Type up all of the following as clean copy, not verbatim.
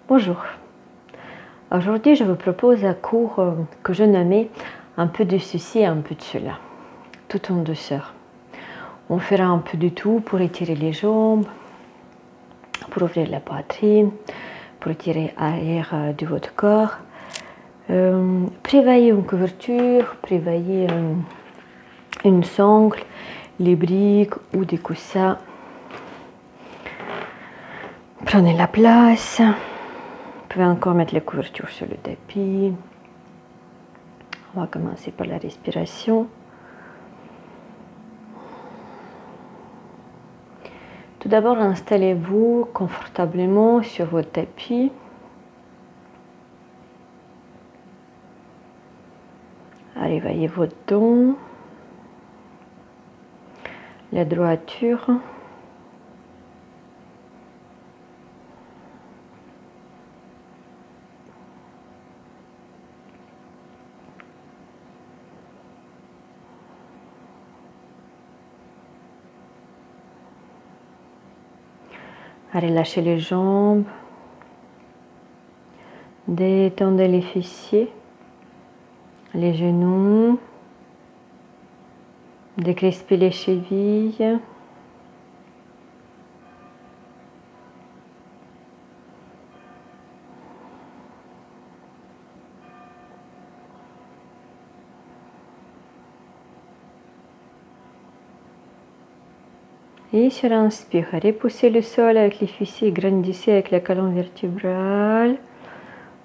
Bonjour. Aujourd'hui, je vous propose un cours que je nommais un peu de ceci et un peu de cela, tout en douceur. On fera un peu de tout pour étirer les jambes, pour ouvrir la poitrine, pour étirer l'arrière de votre corps. Prévoyez une couverture, prévoyez une sangle, les briques ou des coussins. Prenez la place. Vous pouvez encore mettre les couvertures sur le tapis. On va commencer par la respiration. Tout d'abord, installez-vous confortablement sur votre tapis. Réveillez votre dos, la droiture. Relâchez les jambes, détendez les fessiers, les genoux, décrispez les chevilles. Et sur l'inspire, repoussez le sol avec les fessiers, grandissez avec la colonne vertébrale.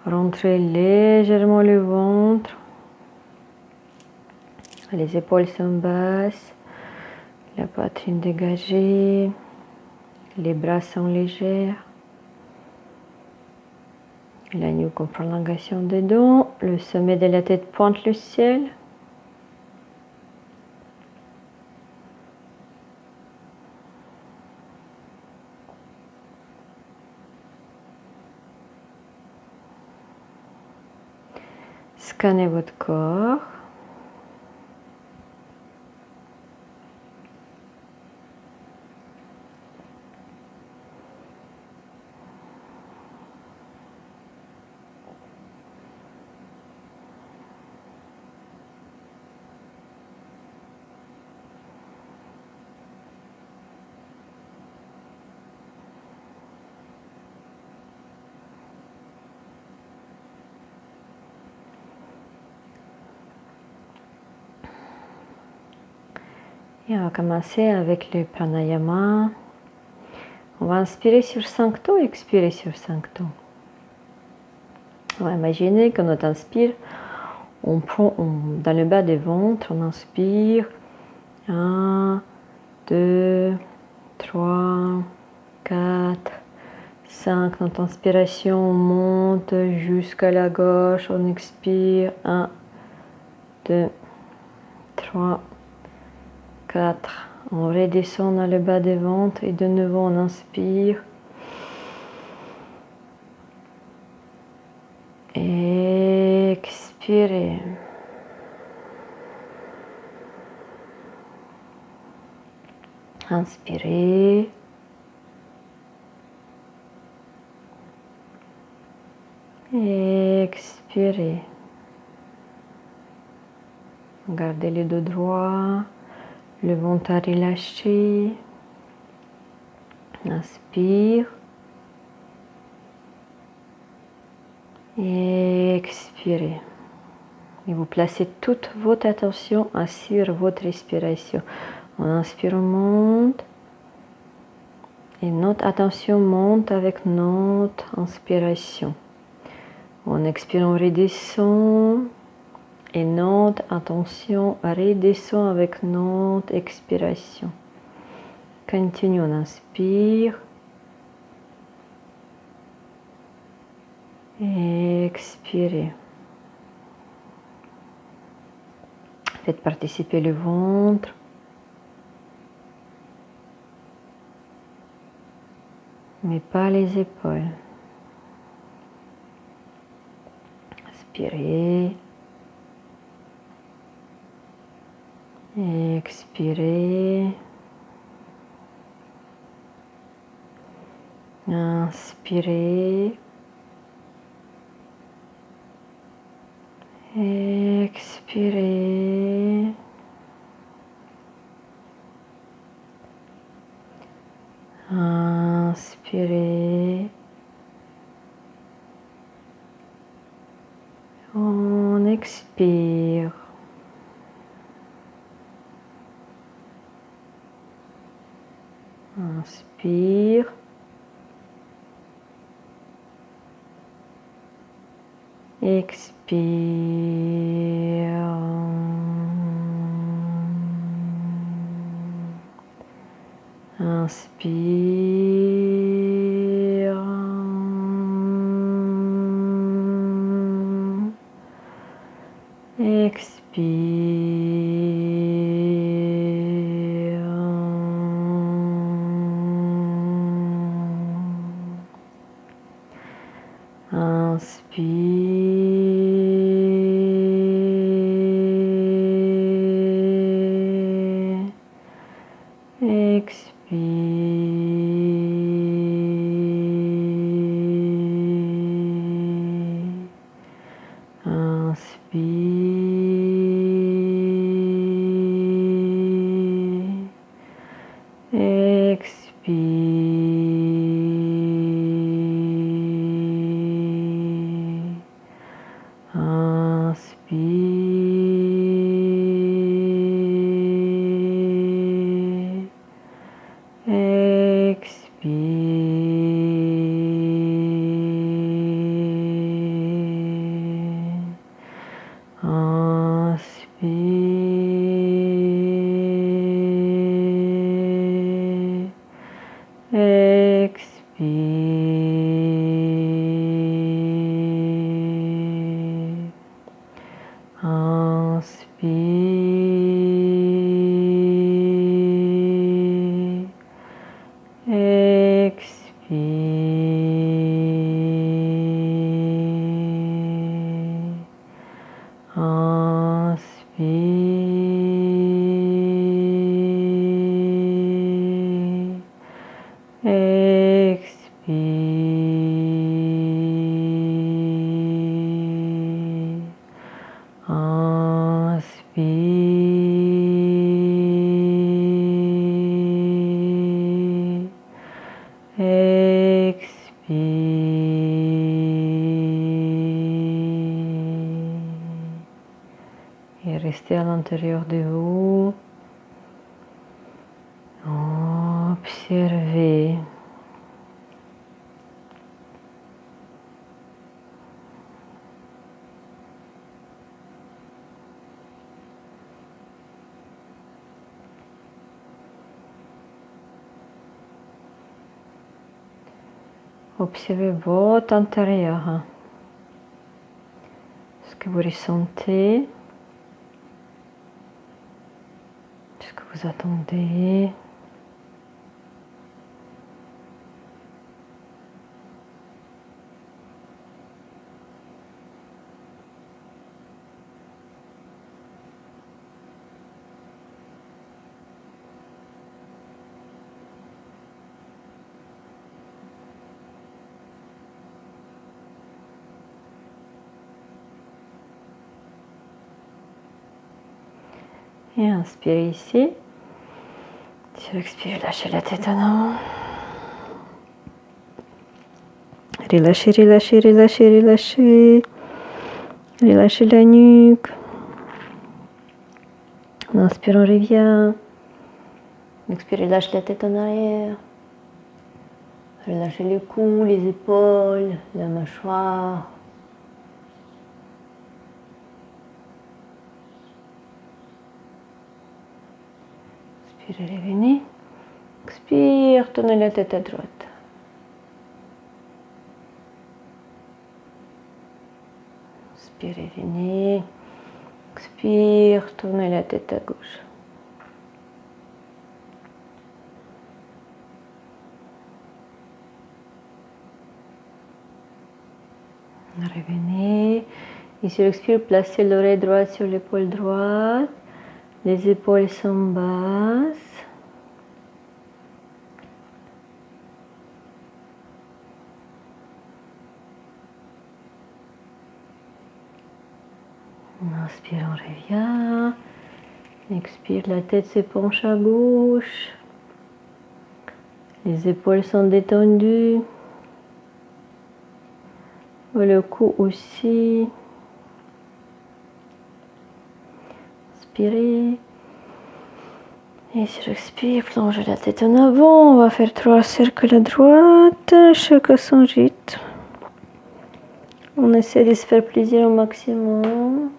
Rentrez légèrement le ventre. Les épaules sont basses, la poitrine dégagée, les bras sont légers. La nuque en prolongation des dos, le sommet de la tête pointe le ciel. Scannez votre corps. Et on va commencer avec le pranayama. On va inspirer sur 5 temps et expirer sur 5 temps. On va imaginer que quand on inspire, on prend dans le bas du ventre, on inspire 1, 2, 3, 4, 5. Notre inspiration monte jusqu'à la gauche, on expire 1, 2, 3, 4. On redescend dans le bas du ventre et de nouveau on inspire. Expirez. Inspirez. Expirez. Gardez le dos droit, le ventre relâché. Inspire. Expirez. Et vous placez toute votre attention sur votre respiration. On inspire, on monte. Et notre attention monte avec notre inspiration. On expire, on redescend. Et notre attention redescend avec notre expiration. Continue, on inspire. Expirez. Faites participer le ventre. Mais pas les épaules. Inspirez. Expirez. Inspirez. Expirez. Inspirez. On expire. Inspire. Expire. Inspire. Expire. Inspire. Expire. Inspire. Expire. Inspire. Expire. Inspire. Expire. Inspire. Expire. Inspire. Expire. Inspire. Expire. Et restez à l'intérieur de vous. Observez. Observez votre intérieur. Ce que vous ressentez. Ce que vous attendez. Et inspirez ici. Sur l'expire, lâchez la tête en avant. Relâchez, relâchez, relâchez, relâchez. Relâchez la nuque. En inspirant, on revient. Expirez, lâchez la tête en arrière. Relâchez le cou, les épaules, la mâchoire. Expirez, revenez. Expire, tournez la tête à droite. Expirez, revenez. Expire, tournez la tête à gauche. Revenez. Et sur l'expire, placez l'oreille droite sur l'épaule droite. Les épaules sont basses. On inspire, on revient. Expire, la tête se penche à gauche. Les épaules sont détendues. Le cou aussi. Inspirez. Et si j'expire, plongez la tête en avant. On va faire 3 cercles à droite, chacun son rythme. On essaie de se faire plaisir au maximum.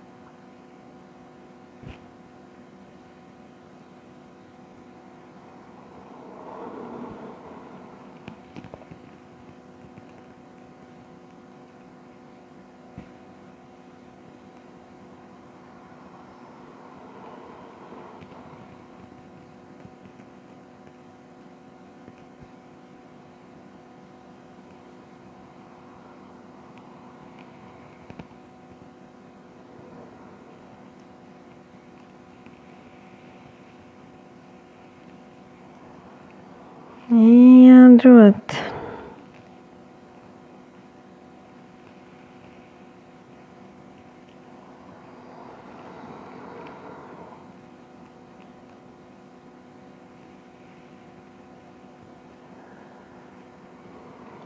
Et à droite.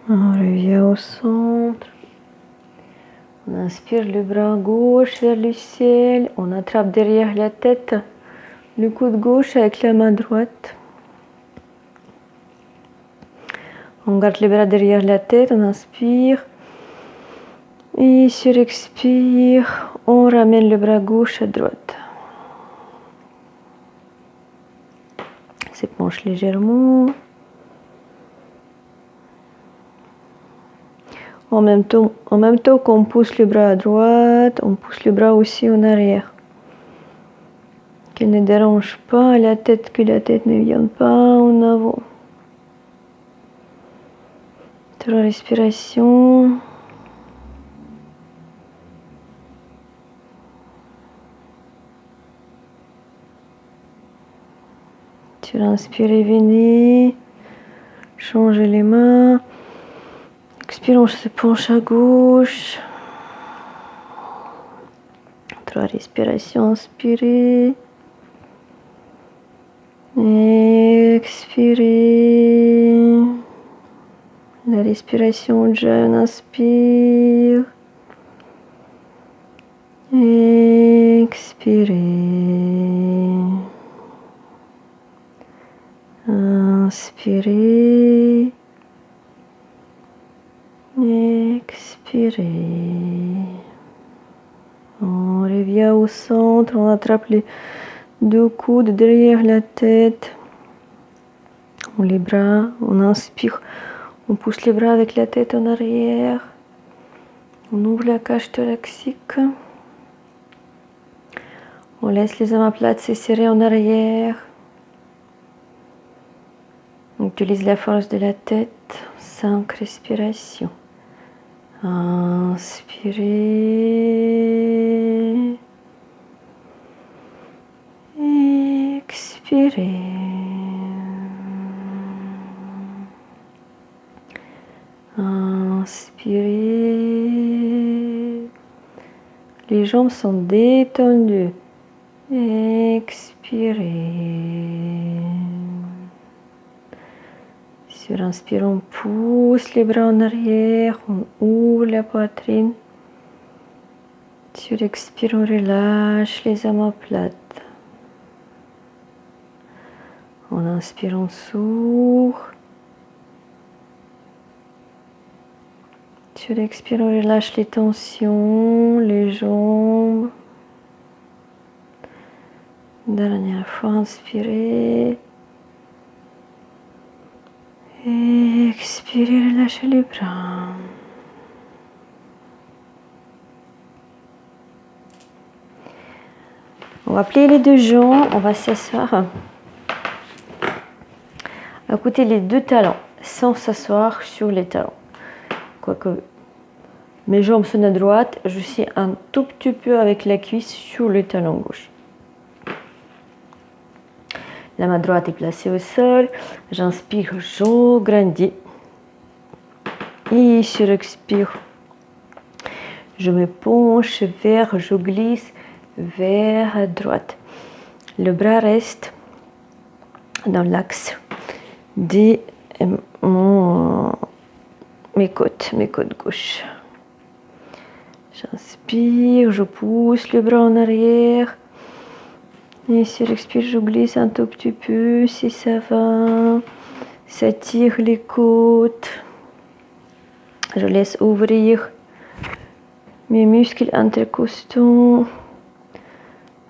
On revient au centre. On inspire le bras gauche vers le ciel. On attrape derrière la tête le coude gauche avec la main droite. On garde les bras derrière la tête, on inspire. Et sur expire, on ramène le bras gauche à droite. S'épanche légèrement. En même temps qu'on pousse le bras à droite, on pousse le bras aussi en arrière. Qu'il ne dérange pas la tête, que la tête ne vienne pas en avant. 3 respirations. Sur inspirez, venez. Changez les mains. Expire, on se penche à gauche. 3 respirations, inspirez. Expirez. La respiration jeune, inspire. Expirez. Inspirez. Expirez. On revient au centre, on attrape les 2 coudes derrière la tête. On les bras, on inspire, on pousse les bras avec la tête en arrière. On ouvre la cage thoracique. On laisse les omoplates se serrer en arrière. On utilise la force de la tête. 5 respirations. Inspirez. Expirez. Inspirez. Les jambes sont détendues. Expirez. Sur inspire, on pousse les bras en arrière, on ouvre la poitrine. Sur expire, on relâche les omoplates. On inspire, on s'ouvre. Sur expire, on relâche les tensions, les jambes. Dernière fois, inspirez. Expirez, relâchez les bras. On va plier les 2 jambes, on va s'asseoir à côté les 2 talons, sans s'asseoir sur les talons. Quoique mes jambes sont à droite, je suis un tout petit peu avec la cuisse sur le talon gauche. La main droite est placée au sol. J'inspire, j'agrandis. Et sur expire, je me penche vers, je glisse vers droite. Le bras reste dans l'axe de mes côtes gauche. J'inspire, je pousse le bras en arrière. Et si j'expire, je glisse un tout petit peu si ça va. Ça tire les côtes. Je laisse ouvrir mes muscles intercostaux.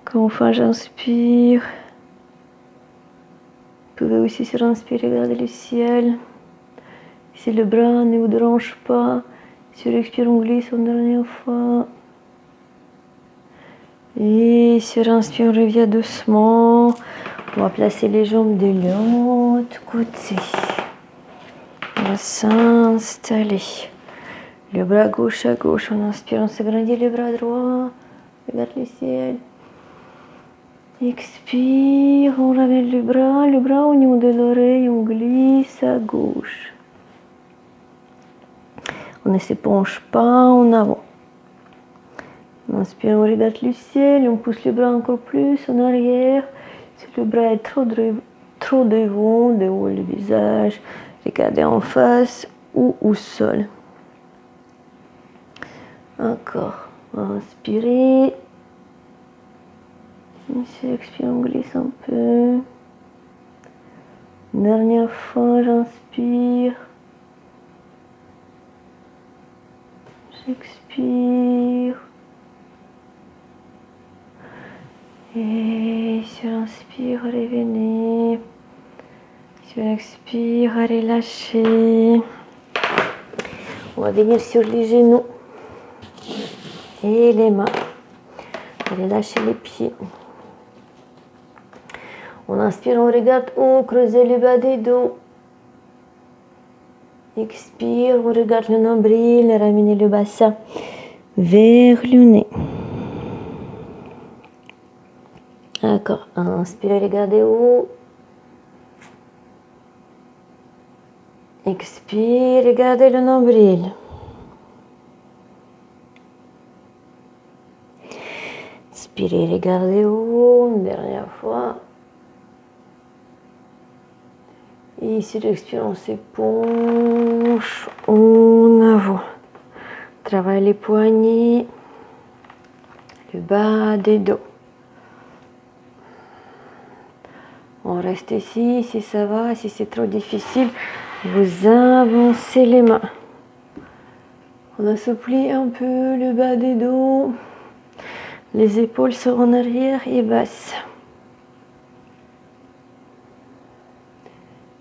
Quand enfin j'inspire, vous pouvez aussi sur inspirer, regarder le ciel. Si le bras ne vous dérange pas, sur expire, on glisse une dernière fois. Et sur inspire, on revient doucement. On va placer les jambes de l'autre côté. On va s'installer. Le bras gauche à gauche. On inspire, on s'agrandit le bras droit. Regarde le ciel. Expire, on ramène le bras au niveau de l'oreille, on glisse à gauche. On ne se penche pas en avant. On inspire, on regarde le ciel, on pousse le bras encore plus en arrière. Si le bras est trop devant, de haut le visage, regardez en face ou au sol. Encore, inspirez. Ici, expire, on glisse un peu. Dernière fois, j'inspire. J'expire. Et sur inspire, revenez. Sur expire, relâchez. On va venir sur les genoux et les mains. Relâchez les pieds. On inspire, on regarde haut, creusez le bas des dos. Expire, on regarde le nombril, ramenez le bassin vers le nez. D'accord, inspirez, regardez haut. Expire, regardez le nombril. Inspirez, regardez haut, une dernière fois. Et si l'expire, on s'éponge en avant. Travaille les poignets, le bas des dos. On reste ici, si ça va, si c'est trop difficile, vous avancez les mains. On assouplit un peu le bas des dos. Les épaules sont en arrière et basses.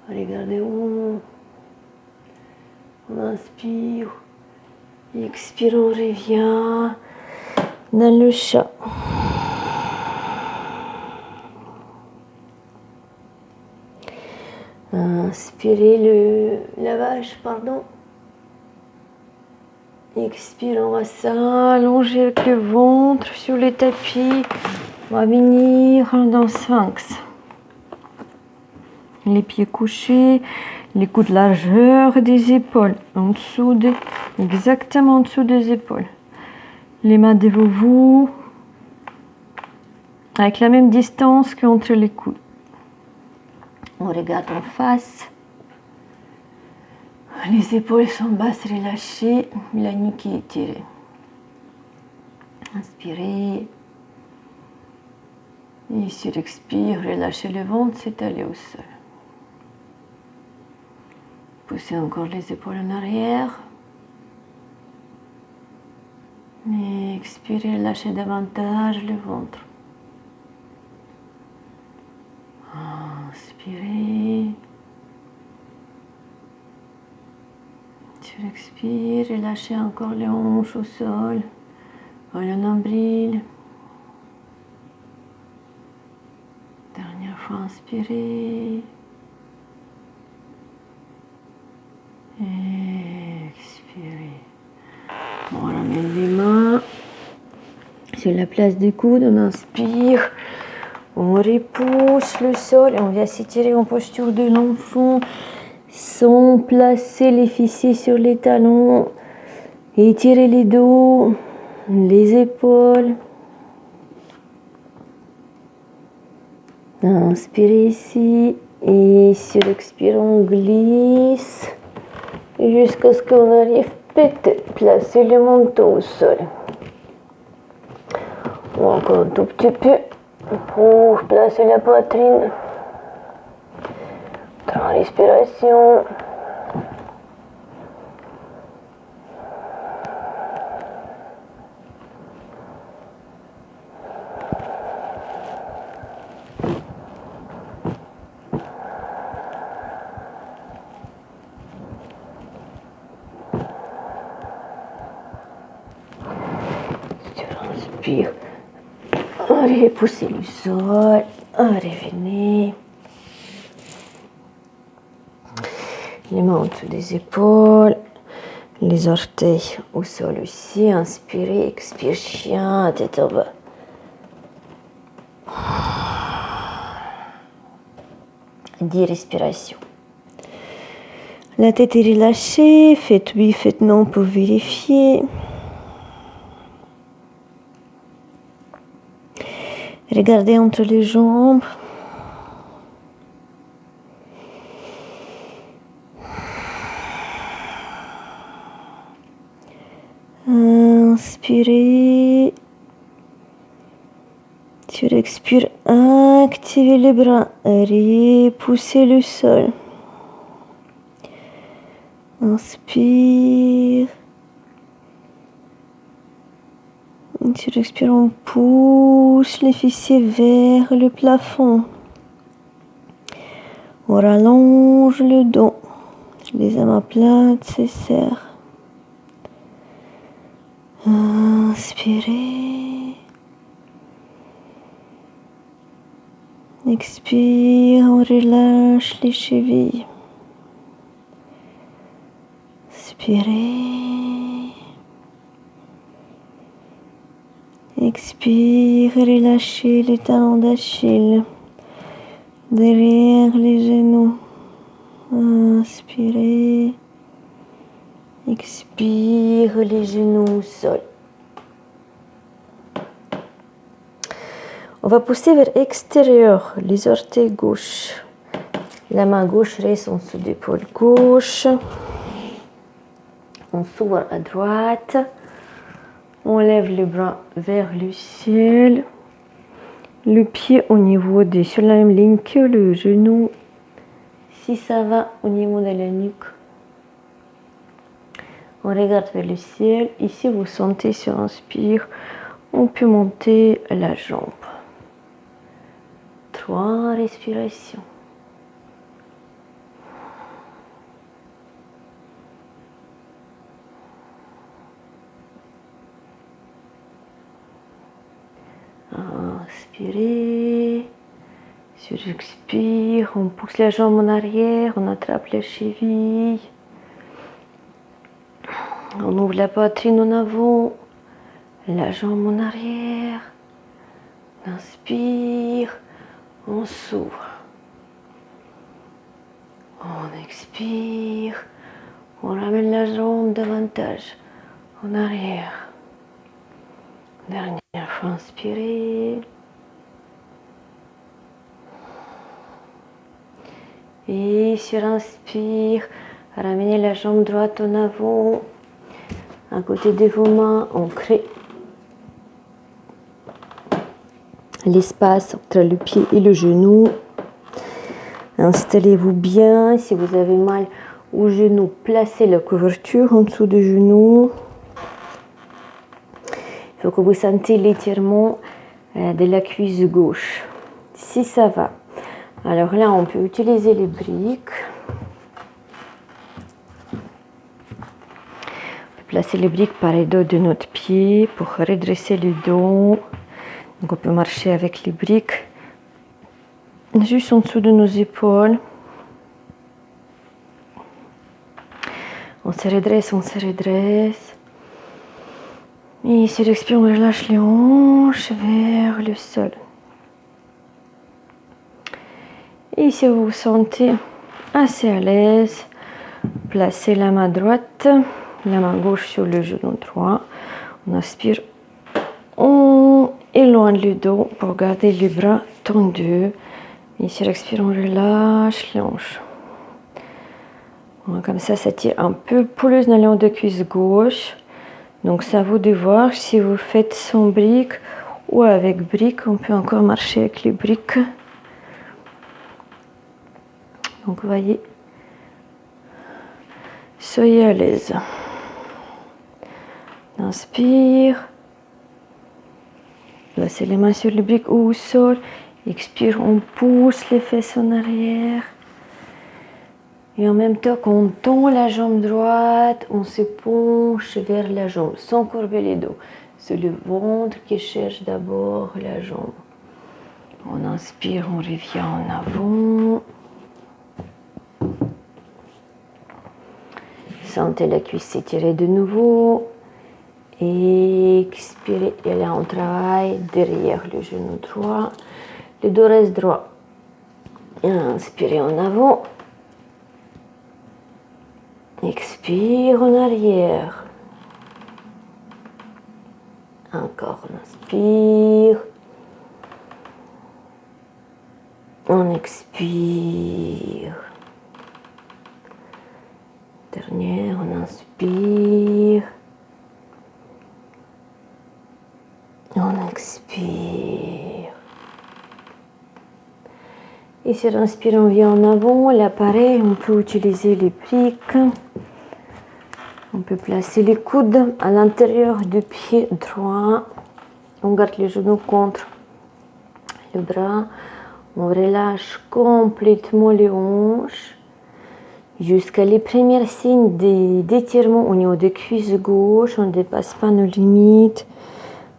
Regardez où on inspire, expire, on revient dans le chat. Inspirez le lavage, pardon. Expire, on va s'allonger avec le ventre sur le tapis. On va venir dans Sphinx. Les pieds couchés, les coudes largeur des épaules, exactement en dessous des épaules. Les mains devant vous, avec la même distance qu'entre les coudes. On regarde en face. Les épaules sont basses, relâchées, la nuque est étirée. Inspirez. Et sur expire, relâchez le ventre, s'étaler au sol. Poussez encore les épaules en arrière. Et expirez, lâchez davantage le ventre. Inspirez. Sur expire, relâchez encore les hanches au sol. Le nombril. Dernière fois, inspirez. Expirez. On ramène les mains sur la place du coude. On inspire. On repousse le sol et on vient s'étirer en posture de l'enfant sans placer les fessiers sur les talons. Étirez les dos, les épaules. Inspirez ici. Et sur l'expire, on glisse jusqu'à ce qu'on arrive peut-être placer le menton au sol. Ou encore un tout petit peu pour placer la poitrine. 3 respirations. Inspire. Allez, poussez le sol. Revenez. Les mains en dessous des épaules. Les orteils au sol aussi. Inspirez, expire, chien, tête en bas. 10 respirations. La tête est relâchée. Faites oui, faites non pour vérifier. Regardez entre les jambes. Inspirez. Sur l'expire, activez les bras. Repoussez le sol. Inspire. Sur l'expire, on pousse les fessiers vers le plafond. On rallonge le dos. Les omoplates se serrent. Inspirez. Expire, on relâche les chevilles. Inspirez. Expire, relâchez les talons d'Achille. Derrière les genoux. Inspirez. Expire les genoux au sol. On va pousser vers l'extérieur, les orteils gauche. La main gauche reste en dessous de l'épaule gauche. On s'ouvre à droite. On lève les bras vers le ciel. Le pied au niveau sur la même ligne que le genou. Si ça va, au niveau de la nuque. On regarde vers le ciel. Ici, vous sentez sur inspire, on peut monter la jambe. 3 respirations. Inspirez. Sur l'expire, on pousse la jambe en arrière, on attrape les chevilles. On ouvre la poitrine en avant, la jambe en arrière. On inspire, on s'ouvre. On expire, on ramène la jambe davantage en arrière. Dernière fois, inspirez. Et sur inspire, ramenez la jambe droite en avant. À côté de vos mains, on crée l'espace entre le pied et le genou. Installez-vous bien. Si vous avez mal au genou, placez la couverture en dessous du genou. Il faut que vous sentiez l'étirement de la cuisse gauche. Si ça va. Alors là, on peut utiliser les briques. Placer les briques par les dos de notre pied pour redresser le dos. Donc on peut marcher avec les briques juste en dessous de nos épaules. On se redresse, on se redresse. Et sur l'expire, on relâche les hanches vers le sol. Et si vous vous sentez assez à l'aise, placez la main droite, la main gauche sur le genou droit. On inspire, on éloigne le dos pour garder les bras tendus. Et sur l'expire, on relâche les hanches. Comme ça tire un peu plus dans le haut de cuisse gauche. Donc c'est à vous de voir si vous faites sans brique ou avec brique. On peut encore marcher avec les briques. Donc voyez, soyez à l'aise. Inspire. Placez les mains sur les briques ou au sol. Expire, on pousse les fesses en arrière. Et en même temps qu'on tend la jambe droite, on se penche vers la jambe sans courber les dos. C'est le ventre qui cherche d'abord la jambe. On inspire, on revient en avant. Sentez la cuisse s'étirer de nouveau. Expirez, et là on travaille derrière le genou droit. Le dos reste droit. Inspirez en avant. Expire en arrière. Encore, on inspire. On expire. Dernière, on inspire. On expire. Et sur l'inspire, on vient en avant. Là, pareil, on peut utiliser les briques. On peut placer les coudes à l'intérieur du pied droit. On garde les genoux contre le bras. On relâche complètement les hanches jusqu'à les premiers signes d'étirement au niveau des cuisses gauche. On ne dépasse pas nos limites.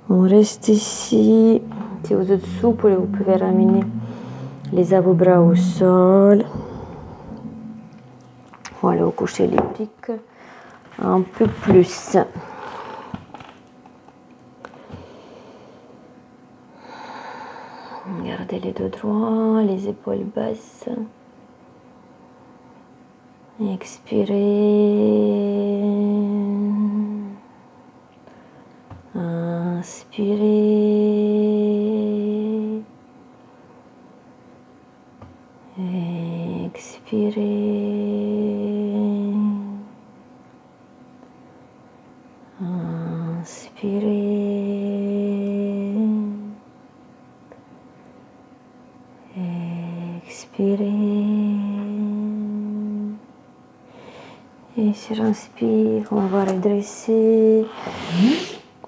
On reste ici. Si vous êtes souple, vous pouvez ramener les avant-bras au sol. Voilà, vous couchez les briques un peu plus. Gardez les dos droits, les épaules basses. Expirez. Inspirez. Expirez. Inspirez. Expirez. Et sur inspire, on va redresser.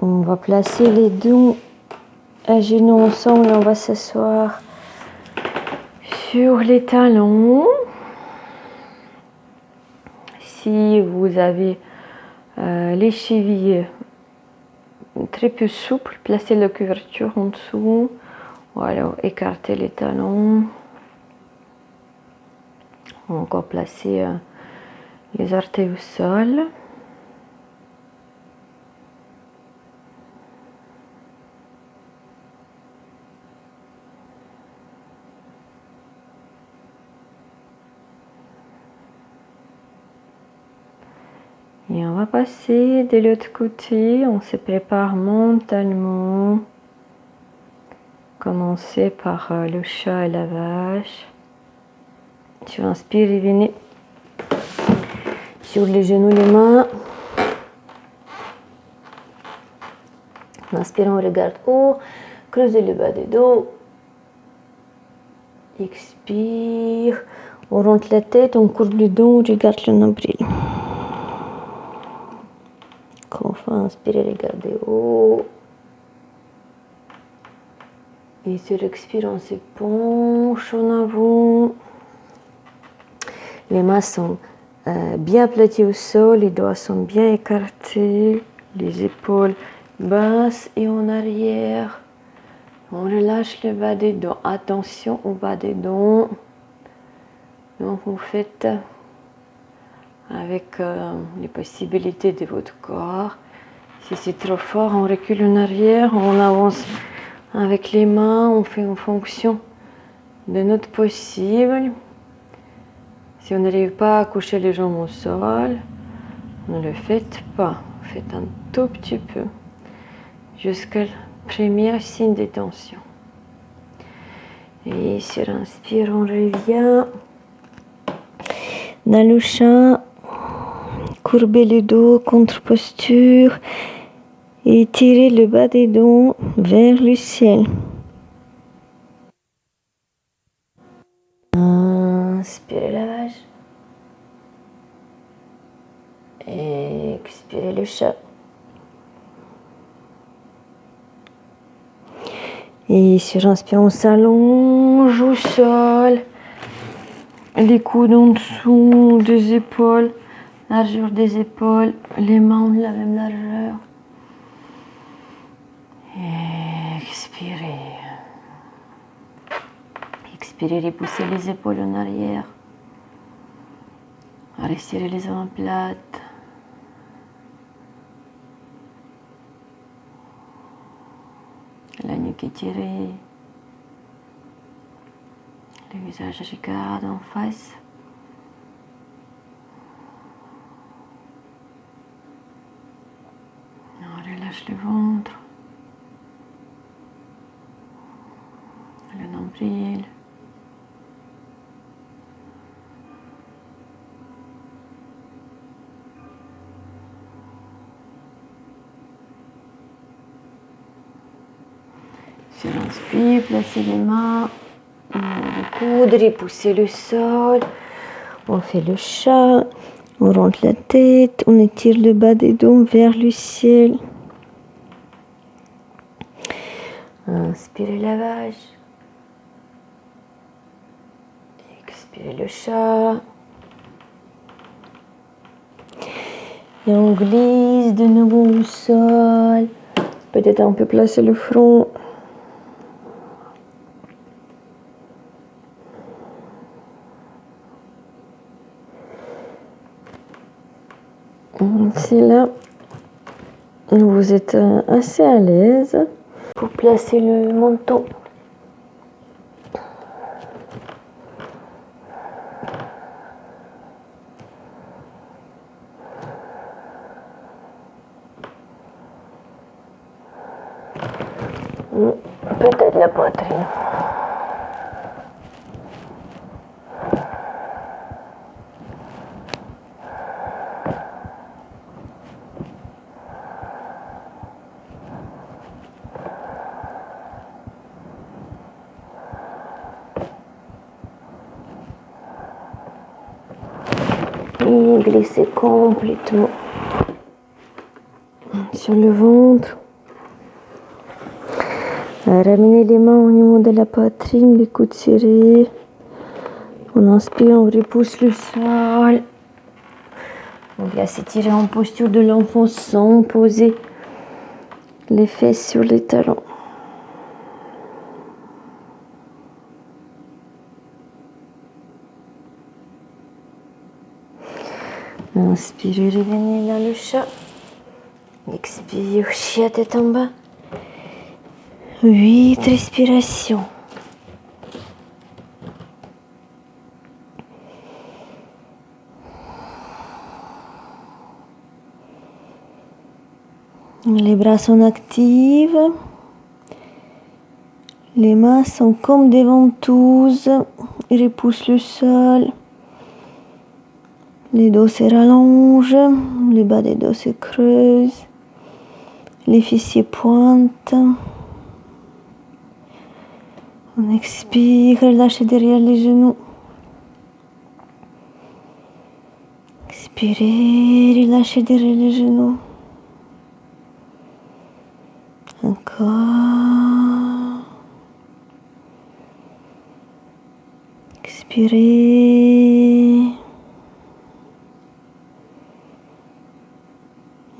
On va placer les dos à genoux ensemble. On va s'asseoir sur les talons. Si vous avez les chevilles très peu souples, placez la couverture en dessous. Voilà, écartez les talons. Encore placer les orteils au sol. Et on va passer de l'autre côté. On se prépare mentalement. Commencez par le chat et la vache. Tu inspires et venez sur les genoux, les mains. On inspire, on regarde haut. Creusez le bas du dos. Expire. On rentre la tête, on courbe le dos, on regarde le nombril. Enfin, inspirez, regardez haut. Et sur l'expire, on se penche en avant. Les mains sont bien aplaties au sol, les doigts sont bien écartés, les épaules basses et en arrière. On relâche le bas des dos. Attention au bas des dos. Donc vous faites avec les possibilités de votre corps. Si c'est trop fort, on recule en arrière, on avance avec les mains, on fait en fonction de notre possible. Si on n'arrive pas à coucher les jambes au sol, ne le faites pas. Faites un tout petit peu jusqu'à le premier signe de tension. Et sur inspire, on revient dans le chat. Courbez le dos, contre-posture. Et tirez le bas des dos vers le ciel. Inspirez la vache. Expirez le chat. Et sur inspire, on s'allonge au sol. Les coudes en dessous des épaules. Largeur des épaules. Les mains de la même largeur. Expirez. Expirez, repoussez les épaules en arrière. Restirez les omoplates. La nuque étirée. Le visage regarde en face. On relâche le ventre. Le nombril. Sur l'inspire, placez les mains, le coude, repoussez le sol. On fait le chat, on rentre la tête, on étire le bas des dos vers le ciel. Inspirez la vache. Expirez le chat. Et on glisse de nouveau au sol. Peut-être on peut placer le front. Si là, vous êtes assez à l'aise pour placer le menton. Peut-être la poitrine. Et glissez complètement sur le ventre. Ramenez les mains au niveau de la poitrine, les coudes serrés. On inspire, on repousse le sol. On vient s'étirer en posture de l'enfant sans poser les fesses sur les talons. Inspirez, revenez dans le chat. Expire, chien tête en bas. 8 respirations. Les bras sont actifs. Les mains sont comme des ventouses. Ils repoussent le sol. Les dos se rallongent. Le bas des dos se creuse. Les fessiers pointent. On expire, relâchez derrière les genoux. Expirez, relâchez derrière les genoux. Encore. Expirez.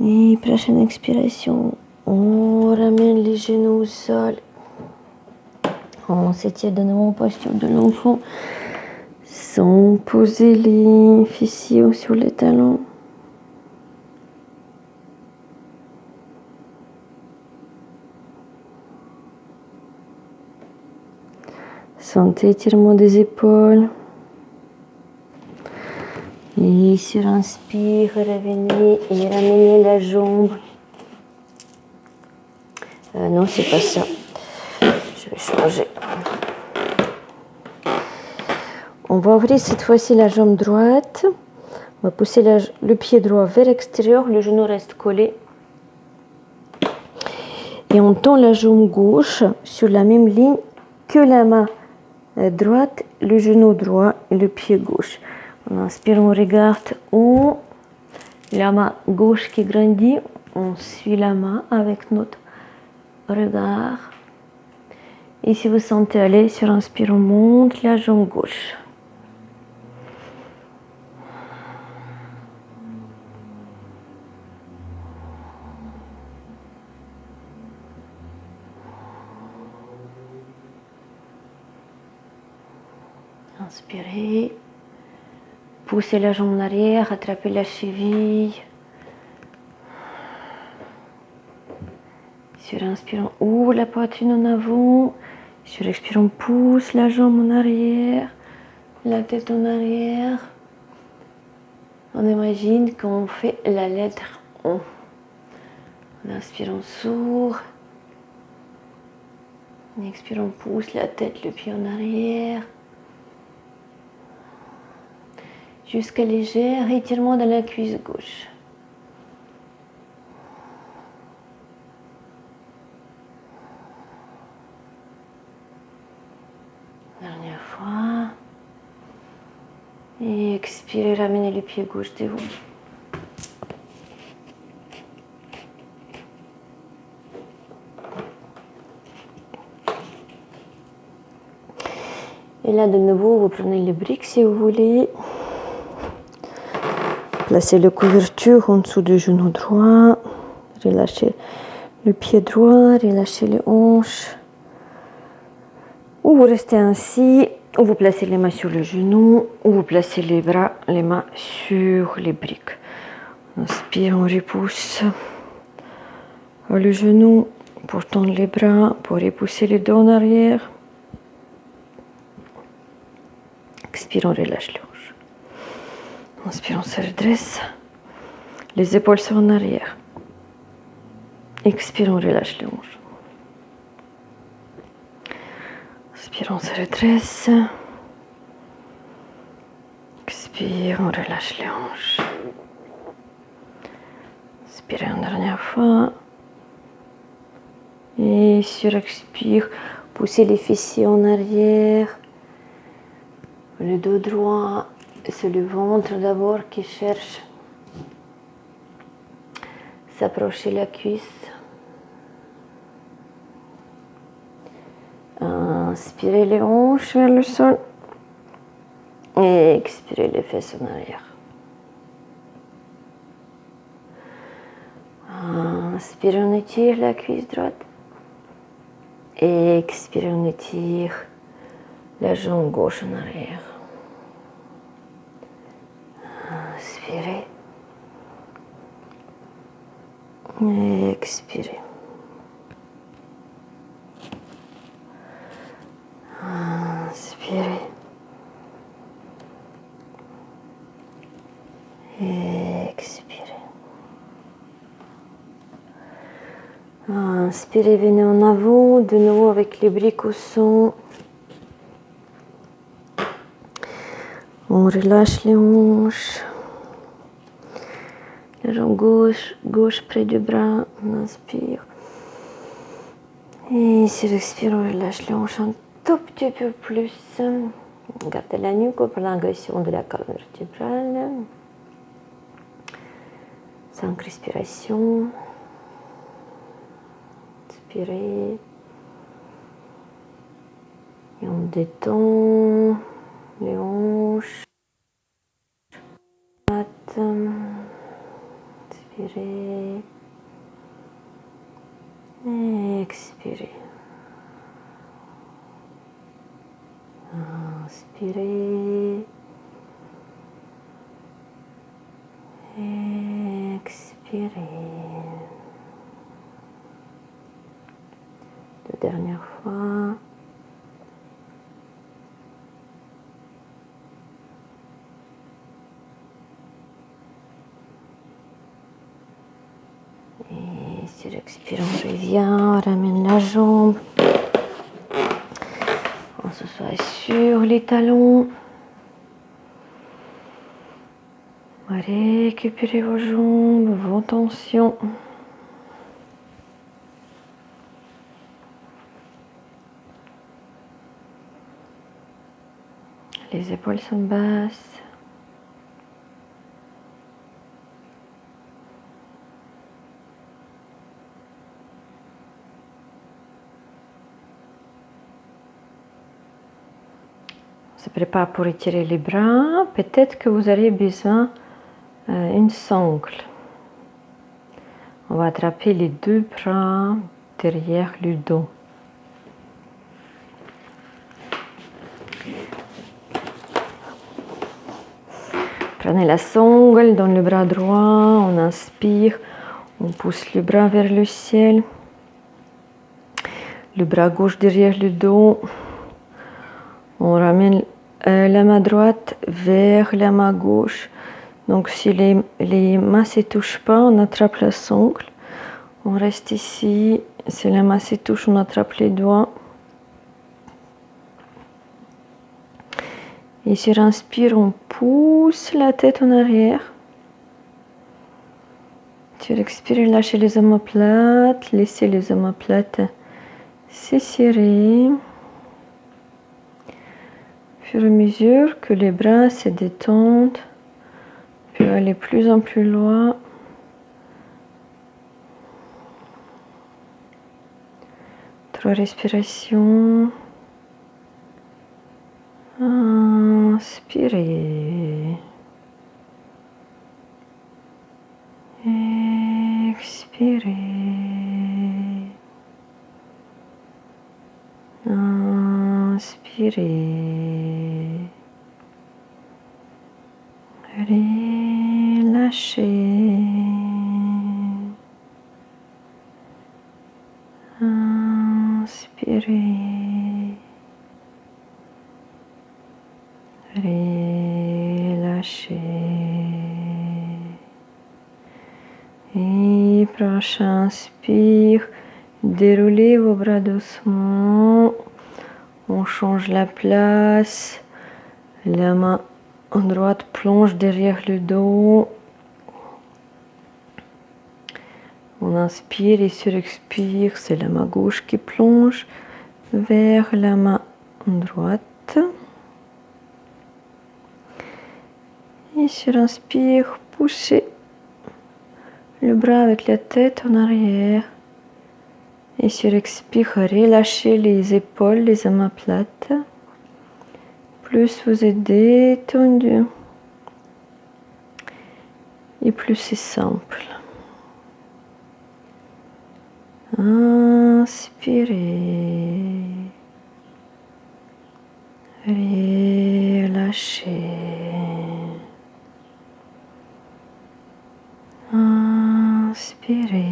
Et prochaine expiration, on ramène les genoux au sol. On s'étire de nouveau en posture de l'enfant sans poser les fessiers sur les talons. Sentez étirement des épaules. Et sur inspire, revenez et ramenez la jambe. Non, c'est pas ça. Je vais changer. On va ouvrir cette fois-ci la jambe droite. On va pousser le pied droit vers l'extérieur, le genou reste collé. Et on tend la jambe gauche sur la même ligne que la main droite, le genou droit et le pied gauche. On inspire, on regarde haut, la main gauche qui grandit, on suit la main avec notre regard. Et si vous sentez aller, sur inspire, on monte la jambe gauche. Inspirez, poussez la jambe en arrière, attrapez la cheville. Sur inspire, on ouvre la poitrine en avant. Sur expire, on pousse la jambe en arrière, la tête en arrière. On imagine qu'on fait la lettre O. On inspire, on s'ouvre. On expire, on pousse la tête, le pied en arrière. Jusqu'à léger étirement de la cuisse gauche. Dernière fois. Et expirez, ramenez le pied gauche devant. Et là, de nouveau, vous prenez les briques si vous voulez. Placez la couverture en dessous du genou droit. Relâchez le pied droit, relâchez les hanches. Ou vous restez ainsi, ou vous placez les mains sur le genou, ou vous placez les bras, les mains sur les briques. On inspire, on repousse le genou pour tendre les bras, pour repousser les dos en arrière. Expire, on relâche les hanches. Inspire, on se redresse. Les épaules sont en arrière. Expire, on relâche les hanches. Inspire, on se redresse. Expire, on relâche les hanches. Inspirez une dernière fois. Et sur expire, poussez les fessiers en arrière. Le dos droit, c'est le ventre d'abord qui cherche s'approcher la cuisse. Inspirez les hanches vers le sol. Et expirez les fesses en arrière. Inspirez, on étire la cuisse droite. Et expirez, on étire la jambe gauche en arrière. Inspirez. Et expirez. Inspirez. Et expirez. Inspirez, venez en avant, de nouveau avec les briques au son. On relâche les hanches. La jambe gauche près du bras. On inspire. Et si on expire, on relâche les hanches un tout petit peu plus. Gardez la nuque, prolongation de la colonne vertébrale. 5 respirations. Inspirez. Et on détend les hanches. Inspirez. Et expirez. Inspirez. Expirez. Deux dernières fois. Et sur l'expire, on revient, on ramène la jambe. On s'assoit sur les talons. Récupérez vos jambes, vos tensions. Les épaules sont basses. On se prépare pour étirer les bras. Peut-être que vous auriez besoin d'une sangle. On va attraper les deux bras derrière le dos. Prenez la sangle dans le bras droit, on inspire, on pousse le bras vers le ciel. Le bras gauche derrière le dos. On ramène la main droite vers la main gauche. Donc si les mains ne se touchent pas, on attrape la sangle. On reste ici. Si la main se touche, on attrape les doigts. Et sur inspire, on pousse la tête en arrière. Sur expire, lâchez les omoplates. Laissez les omoplates s'étirer. Au fur et à mesure que les bras se détendent, puis aller plus en plus loin. 3 respirations. Inspirez. Expirez. Inspirez. Relâchez. Inspirez. Relâchez. Et prochain inspire, déroulez vos bras doucement. On change la place. La main droite plonge derrière le dos. On inspire et sur expire, c'est la main gauche qui plonge vers la main droite. Et sur inspire, poussez le bras avec la tête en arrière. Et sur expire, relâchez les épaules, les omoplates. Plus vous êtes détendu, et plus c'est simple. Inspirez. Relâchez. Inspirez.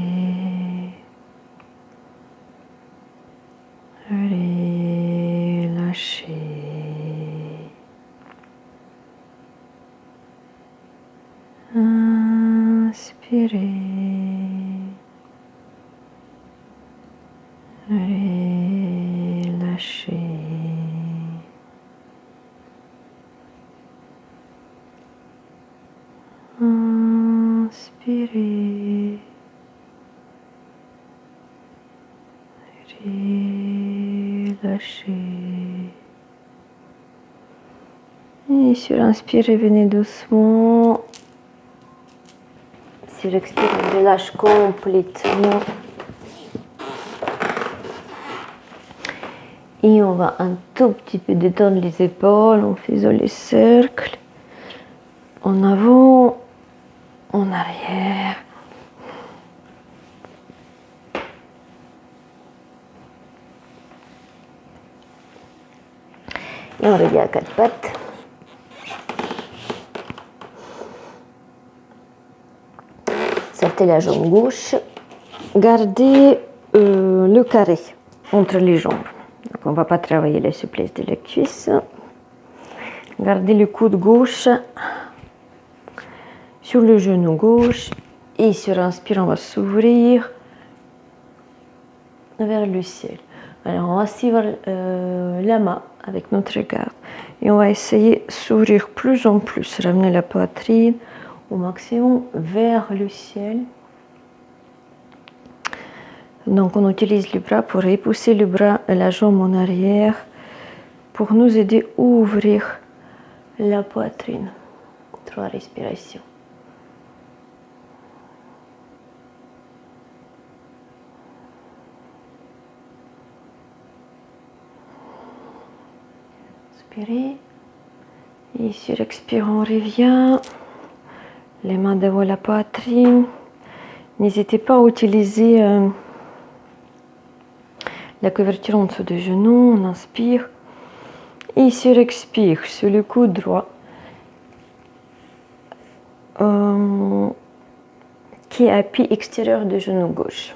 Relâchez. Inspirez. Relâchez. Inspirez. Relâchez. Et sur inspire, revenez doucement. Sur expire, on relâche complètement. Et on va un tout petit peu détendre les épaules en faisant les cercles. En avant, en arrière. Et on revient à 4 pattes. Sortez la jambe gauche. Gardez le carré entre les jambes. Donc on ne va pas travailler la souplesse de la cuisse. Gardez le coude gauche sur le genou gauche. Et sur inspire, on va s'ouvrir vers le ciel. Alors on va suivre la main avec notre garde. Et on va essayer de s'ouvrir plus en plus. Ramener la poitrine. au maximum vers le ciel. Donc on utilise le bras pour repousser le bras et la jambe en arrière pour nous aider à ouvrir la poitrine. 3 respirations. Inspirez. Et sur expire, on revient. Les mains devant la poitrine. N'hésitez pas à utiliser la couverture en dessous des genoux. On inspire. Et sur expire, sur le coude droit. Qui est appui extérieur du genou gauche.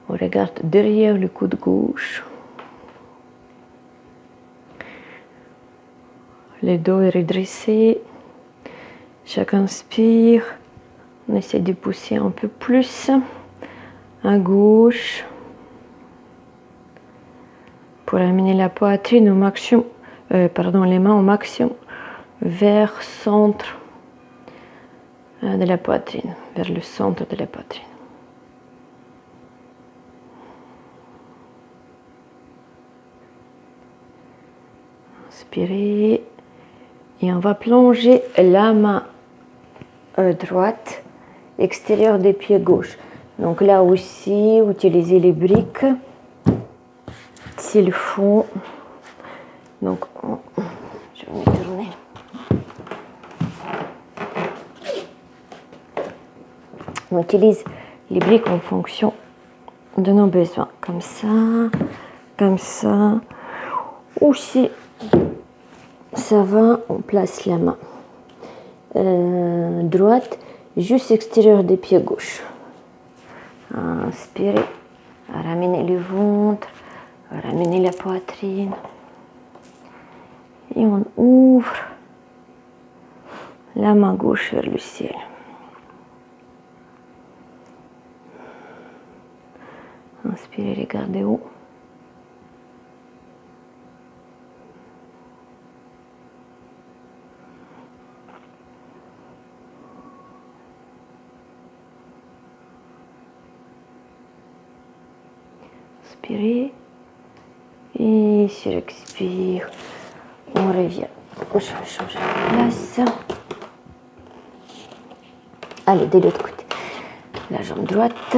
On regarde derrière le coude gauche. Le dos est redressé. Chaque inspire, on essaie de pousser un peu plus à gauche pour amener la poitrine au maximum, les mains au maximum vers le centre de la poitrine, vers le centre de la poitrine. Inspirez et on va plonger la main droite extérieure des pieds gauche. Donc là aussi, utilisez les briques s'il faut. Donc, je vais me tourner. On utilise les briques en fonction de nos besoins. Comme ça. Ou si ça va, on place la main droite juste extérieur des pieds gauche. Inspirez, ramenez le ventre, ramenez la poitrine. Et on ouvre la main gauche vers le ciel. Inspirez, regardez haut. Inspirez. Et sur expire, on revient. Je vais changer de place. Allez, de l'autre côté. La jambe droite.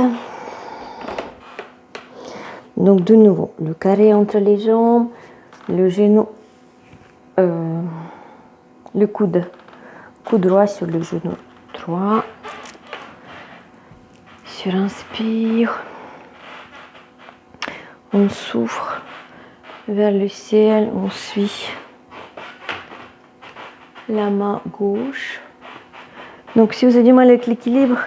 Donc de nouveau, le carré entre les jambes, le genou, le coude droit sur le genou droit. Sur inspire, on souffle vers le ciel, on suit la main gauche. Donc si vous avez du mal avec l'équilibre,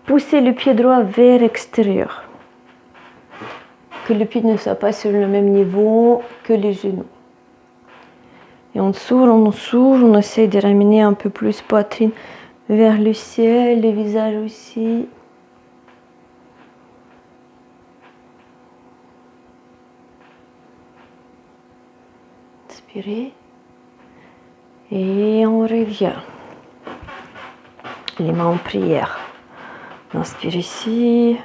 poussez le pied droit vers l'extérieur. Que le pied ne soit pas sur le même niveau que les genoux. Et on s'ouvre, on essaie de ramener un peu plus poitrine vers le ciel, le visage aussi. Inspirez. Et on revient. Les mains en prière. On inspire ici.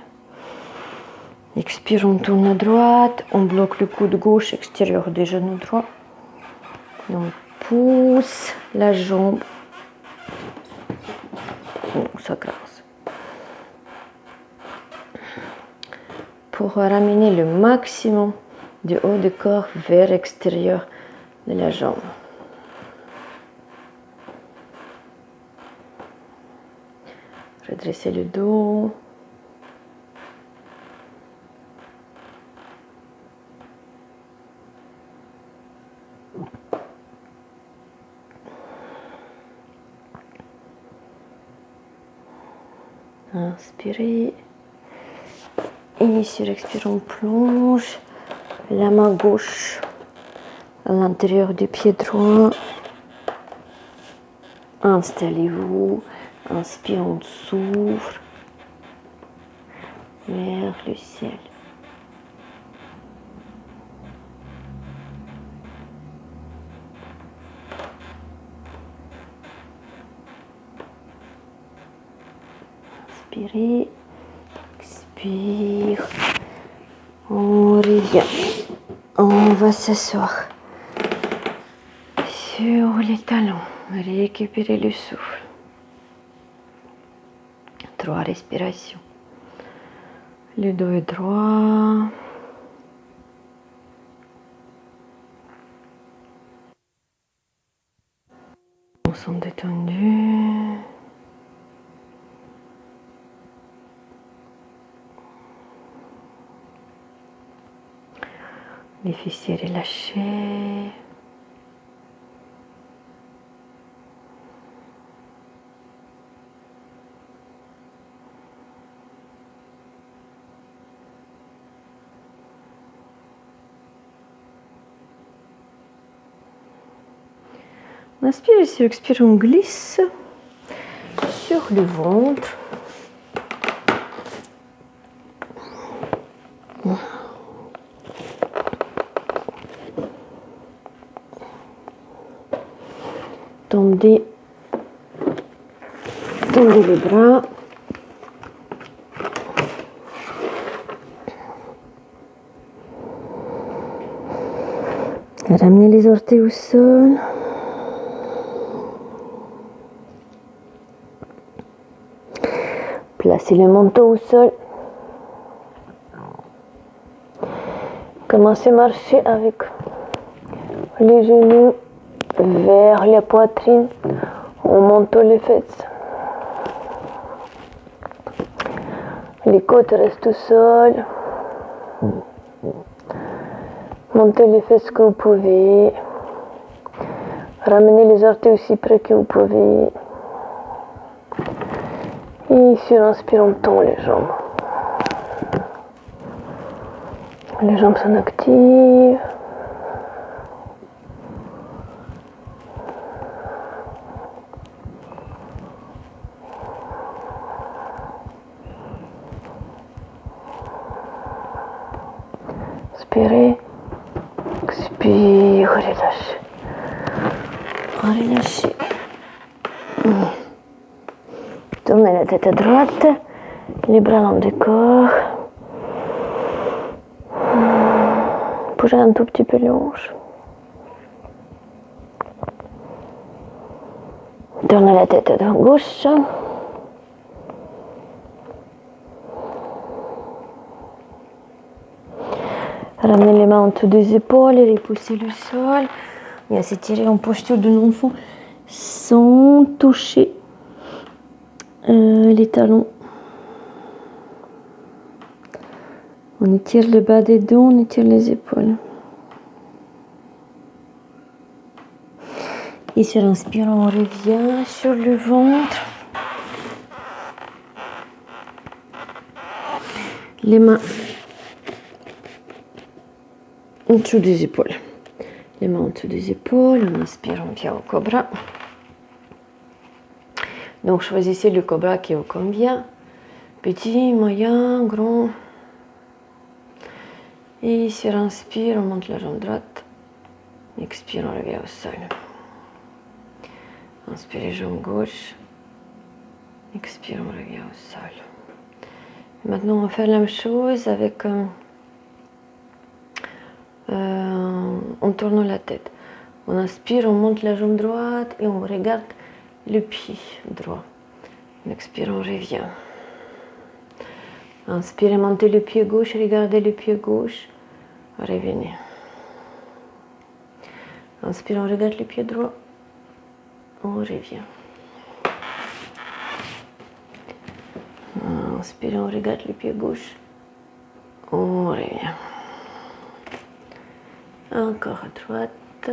Expire, on tourne à droite. On bloque le coude gauche extérieur du genou droit. On pousse la jambe. Ça grâce. Pour ramener le maximum du haut du corps vers l'extérieur de la jambe. Redressez le dos. Inspirez. Et sur expire, on plonge la main gauche à l'intérieur du pied droit. Installez-vous. Inspire, on s'ouvre vers le ciel. inspirez, expire, on revient. On va s'asseoir sur les talons, récupérer le souffle. 3 respirations. Le dos est droit. On sont détendus. Les fessiers relâchés. On inspire et sur expire, on glisse sur le ventre. Tendez les bras. Ramenez les orteils au sol. Placez le menton au sol. Commencez à marcher avec les genoux vers la poitrine. On monte les fesses. Les côtes restent au sol. Montez les fesses que vous pouvez. Ramenez les orteils aussi près que vous pouvez. Et sur l'inspire, on tend les jambes. Les jambes sont actives. Inspirez. Expire, relâchez. Relâchez. Tournez la tête à droite, les bras long du corps. Bougez un tout petit peu les hanches. Tournez la tête à gauche. Ramenez les mains en dessous des épaules et repoussez le sol. Bien s'étirer en posture d'un enfant sans toucher les talons. On étire le bas des dos, on étire les épaules. Et sur l'inspirant, on revient sur le ventre. Les mains en dessous des épaules. Les mains en dessous des épaules. On inspire, on vient au cobra. Donc choisissez le cobra qui vous convient. Petit, moyen, grand. Et sur inspire, on monte la jambe droite. Expire, on revient au sol. Inspirez, jambe gauche. Expire, on revient au sol. Et maintenant, on va faire la même chose avec en tournant la tête. On inspire, on monte la jambe droite et on regarde le pied droit. On expire, on revient. Inspirez, montez le pied gauche, regardez le pied gauche. Revenez. Inspire, on regarde le pied droit. On revient. Inspire, on regarde le pied gauche. On revient. Encore à droite.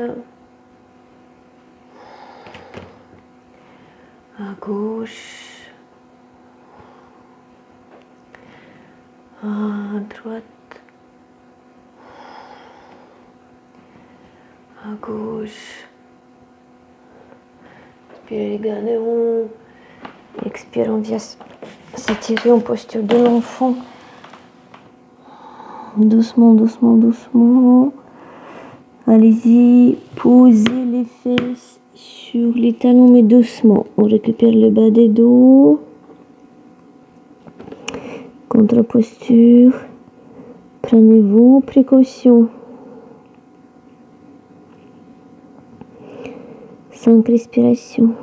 À gauche. À droite. À gauche. Inspirez, regardez haut. Expire, on vient s'étirer en posture de l'enfant. Doucement, doucement, doucement. Allez-y, posez les fesses sur les talons, mais doucement. On récupère le bas des dos. Contre-posture. Prenez-vous précaution. 5 respirations.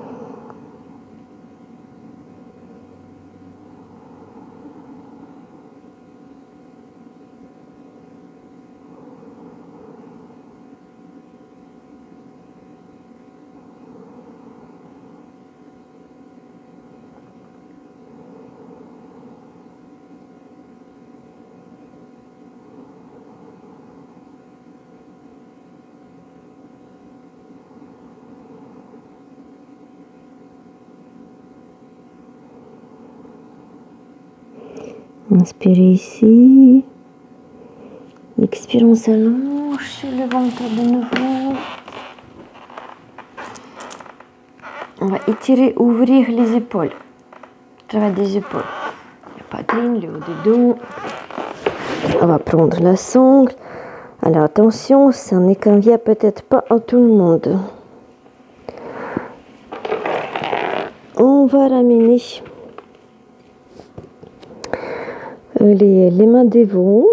Inspirez ici. Expirez, on s'allonge sur le ventre de nouveau. On va étirer, ouvrir les épaules. Travail des épaules. La poitrine, le haut du dos. On va prendre la sangle. Alors attention, ça ne convient peut-être pas à tout le monde. On va ramener les mains devant,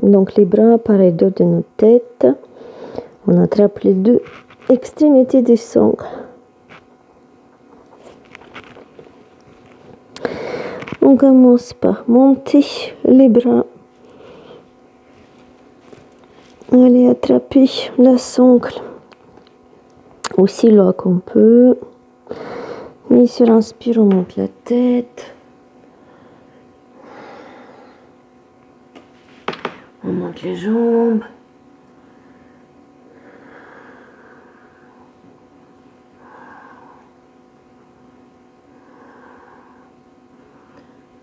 donc les bras par les dos de notre tête. On attrape les deux extrémités des sangles. On commence par monter les bras. Allez attraper la sangle aussi loin qu'on peut. Et sur inspire, on monte la tête. On monte les jambes.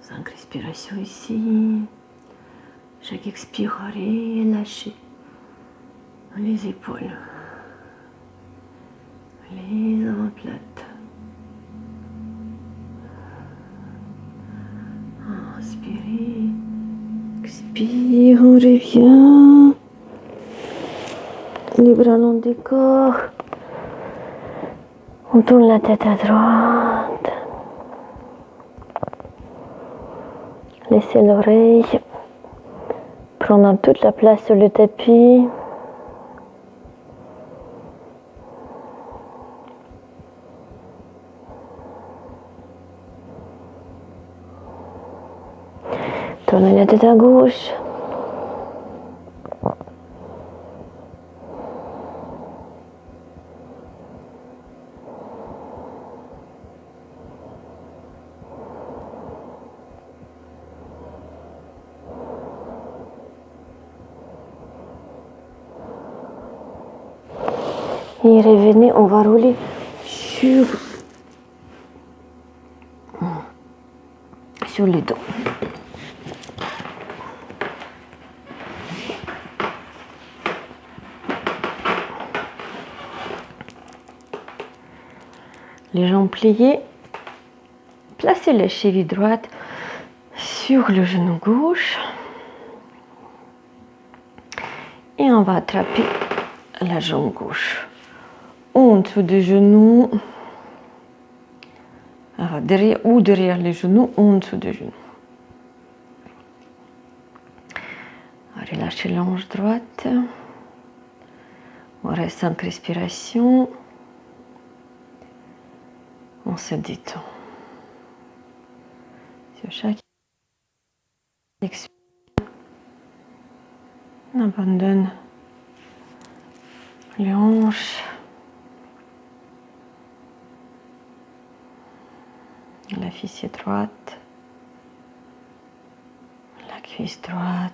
Cinq respirations ici. Chaque expire, relâchez les épaules. Les omoplates. Inspirez. Expire, on revient. Les bras long du corps. On tourne la tête à droite. Laissez l'oreille prendre toute la place sur le tapis. Tournez la tête à gauche. Et revenez, on va rouler sur le dos. Les jambes pliées. Placez la cheville droite sur le genou gauche. Et on va attraper la jambe gauche en dessous des genoux. Alors, derrière les genoux, en dessous des genoux. Relâchez la hanche droite. On reste 5 respirations. On se détend. Sur chaque expire, on abandonne les hanches. La fessier droite. La cuisse droite.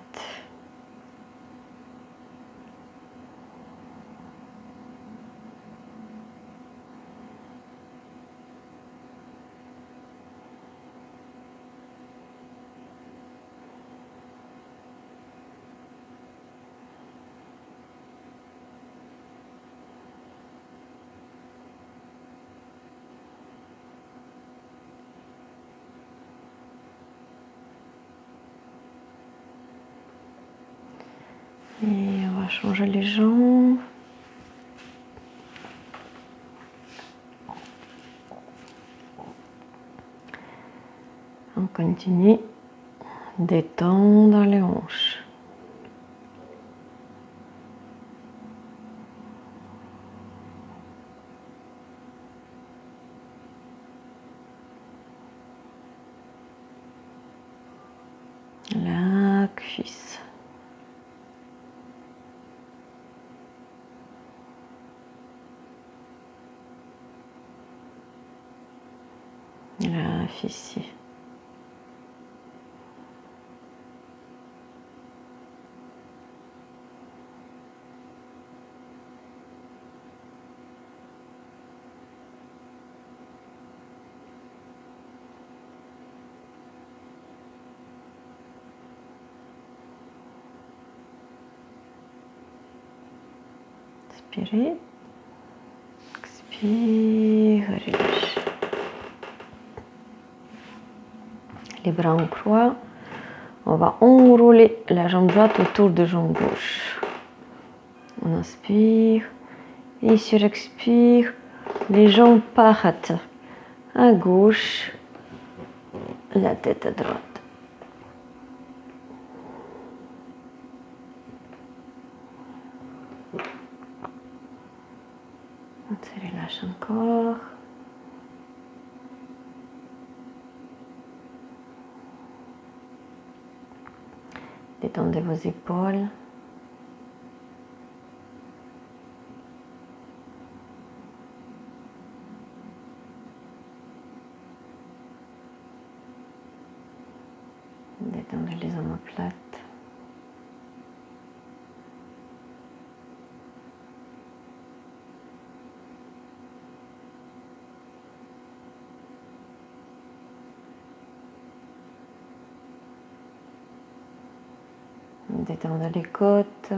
Et on va changer les jambes. On continue Détendre les hanches. La cuisse. La fessier. Inspirez. Expire, relâche. Les bras en croix. On va enrouler la jambe droite autour de la jambe gauche. On inspire. Et sur expire, les jambes partent à gauche, la tête à droite. On se relâche encore. Détendez vos épaules. Détendez les omoplates. Détendez les côtes.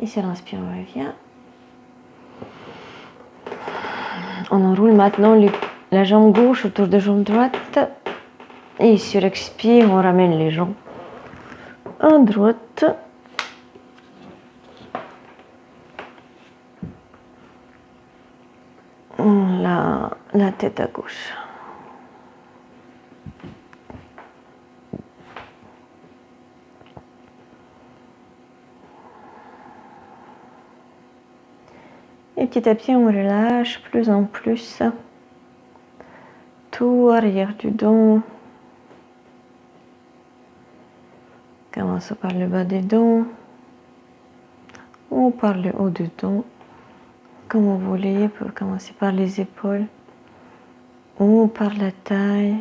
Et sur l'inspire, on revient. On enroule maintenant la jambe gauche autour de la jambe droite. Et sur expire, on ramène les jambes à droite. La tête à gauche. Et petit à petit, on relâche plus en plus tout arrière du dos. Commençons par le bas des dos ou par le haut du dos, comme vous voulez, pour commencer par les épaules ou par la taille.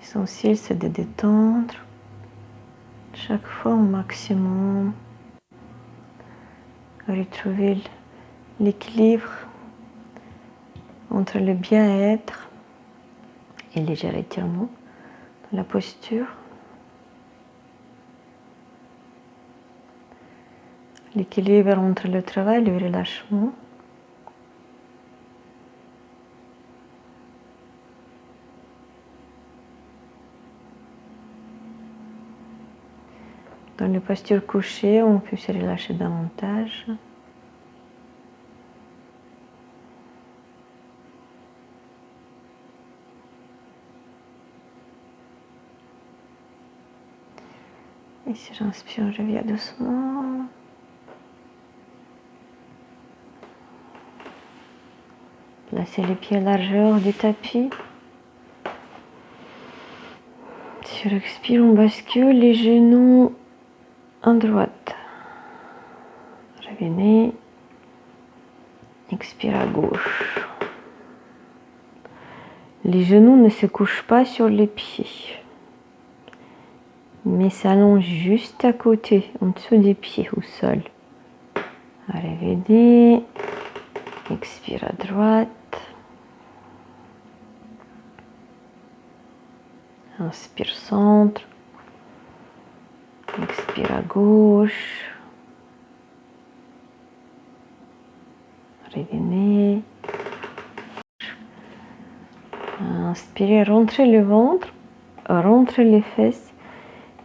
L'essentiel, c'est de détendre chaque fois au maximum, retrouver l'équilibre entre le bien-être et le léger étirement dans la posture. L'équilibre entre le travail et le relâchement. Dans les postures couchées, on peut se relâcher davantage. Et si j'inspire, je reviens doucement. Placez les pieds à la largeur du tapis. Sur expire, on bascule les genoux à droite. Revenez. Expire à gauche. Les genoux ne se couchent pas sur les pieds, mais s'allongent juste à côté, en dessous des pieds, au sol. Revenez. Expire à droite. Inspire centre. inspire à gauche. Revenez. Inspirez, rentrez le ventre, rentrez les fesses.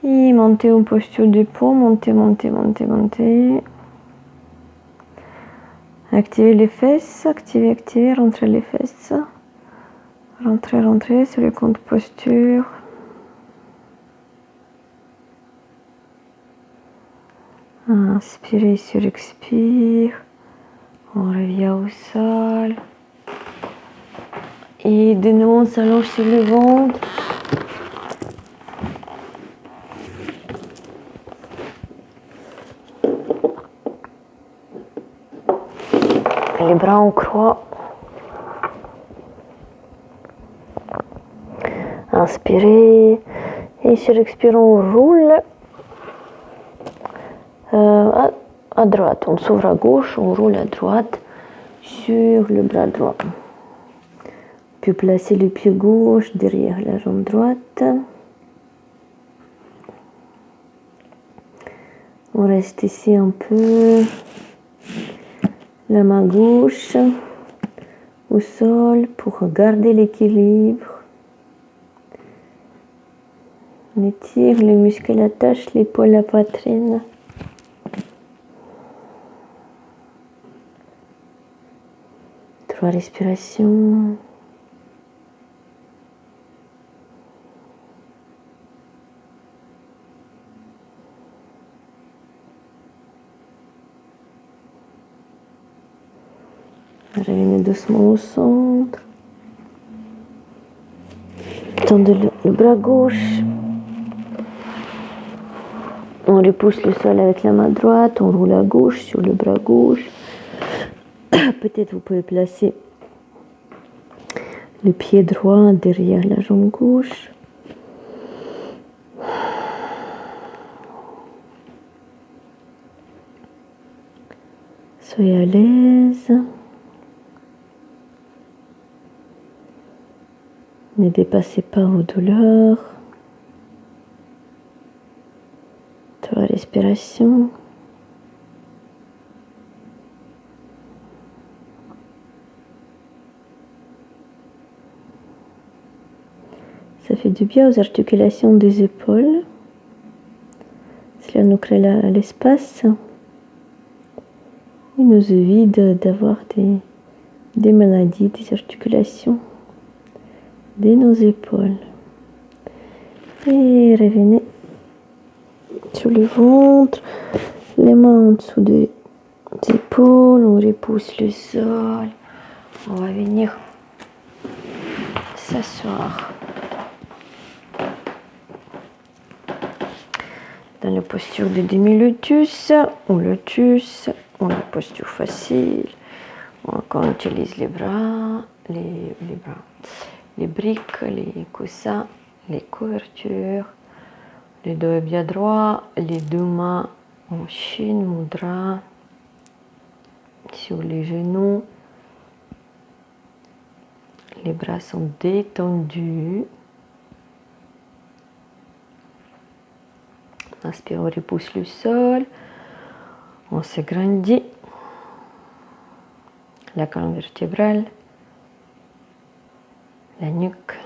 Et montez en posture de peau, montez, montez, montez, montez. Activez les fesses, activez, activez, rentrez les fesses. Rentrez, rentrez sur le compte posture. Inspirez sur expire. On revient au sol. Et de nouveau, on s'allonge sur le ventre. Les bras en croix. Inspirez. Et sur expirant, on roule à droite. On s'ouvre à gauche, on roule à droite sur le bras droit. Puis placer le pied gauche derrière la jambe droite. On reste ici un peu. La main gauche au sol pour garder l'équilibre. On étire les muscles attachent l'épaule, la poitrine. Trois respirations. Revenez doucement au centre. Tendez le bras gauche. On repousse le sol avec la main droite. On roule à gauche sur le bras gauche. Peut-être vous pouvez placer le pied droit derrière la jambe gauche. Soyez à l'aise. Ne dépassez pas vos douleurs. Trois respirations. Ça fait du bien aux articulations des épaules. Cela nous crée l'espace. Il nous évite d'avoir des maladies, des articulations de nos épaules. Et revenez sur le ventre, les mains en dessous des épaules, on repousse le sol. On va venir s'asseoir dans la posture de demi-lotus ou lotus, ou la posture facile. On utilise les bras, les briques, les coussins, les couvertures. Le dos est bien droit, les deux mains en Shin Mudra sur les genoux. Les bras sont détendus. Inspire, on repousse le sol. On s'agrandit. La colonne vertébrale. La nuque.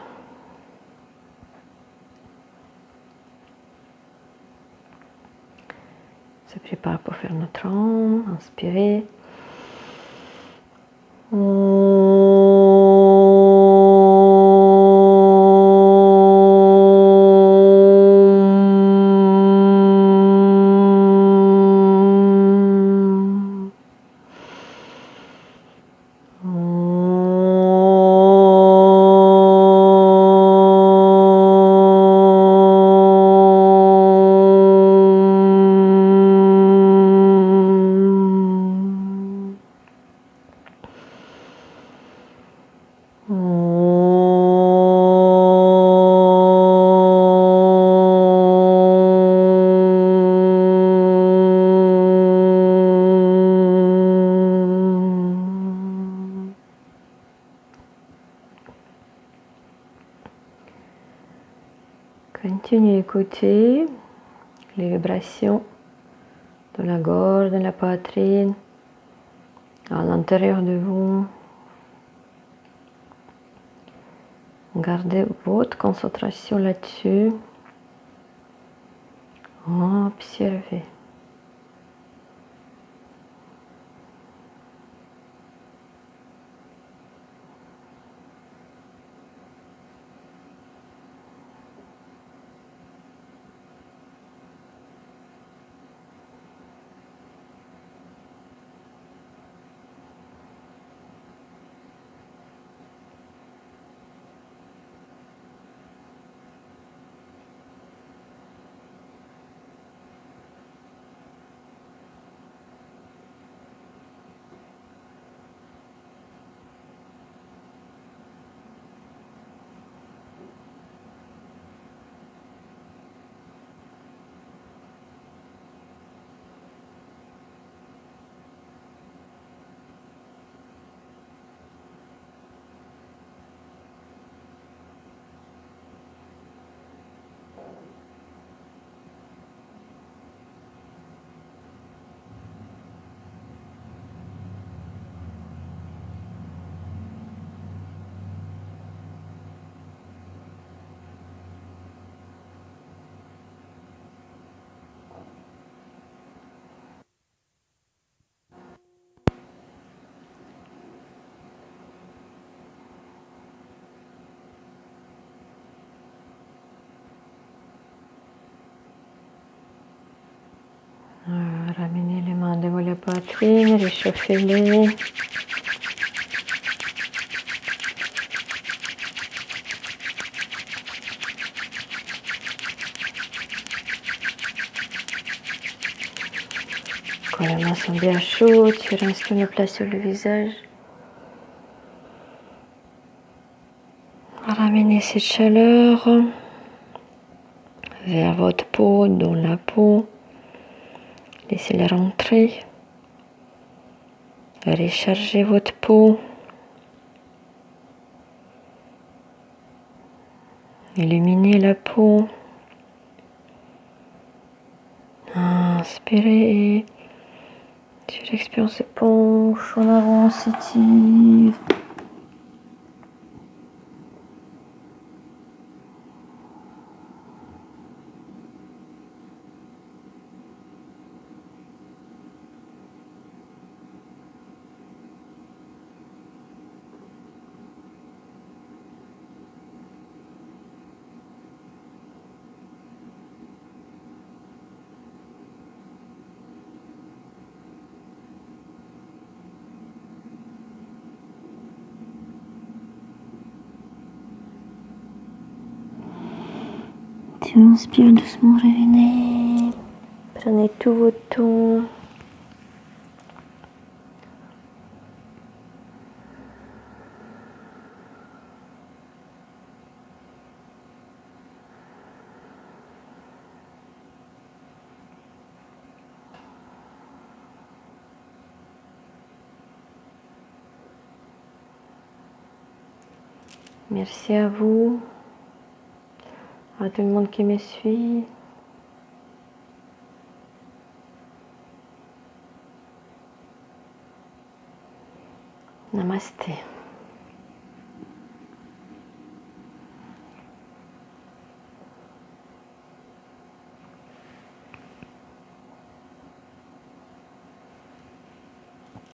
Se prépare pour faire notre ombre. Inspirez. Continuez à écouter les vibrations de la gorge, de la poitrine, à l'intérieur de vous. Gardez votre concentration là-dessus. Observez. Ramenez les mains devant la poitrine, réchauffez-les. Quand les mains sont bien chaudes, tu inspires le plat sur le visage. Ramenez cette chaleur vers votre peau, dans la peau. Laissez-la rentrer. Rechargez votre peau. Illuminez la peau. Inspirez et sur l'expire, on se penche en avant, on s'étire. Tu inspires doucement, revenez. Prenez tout votre temps. Merci à vous, à tout le monde qui me suit. Namasté.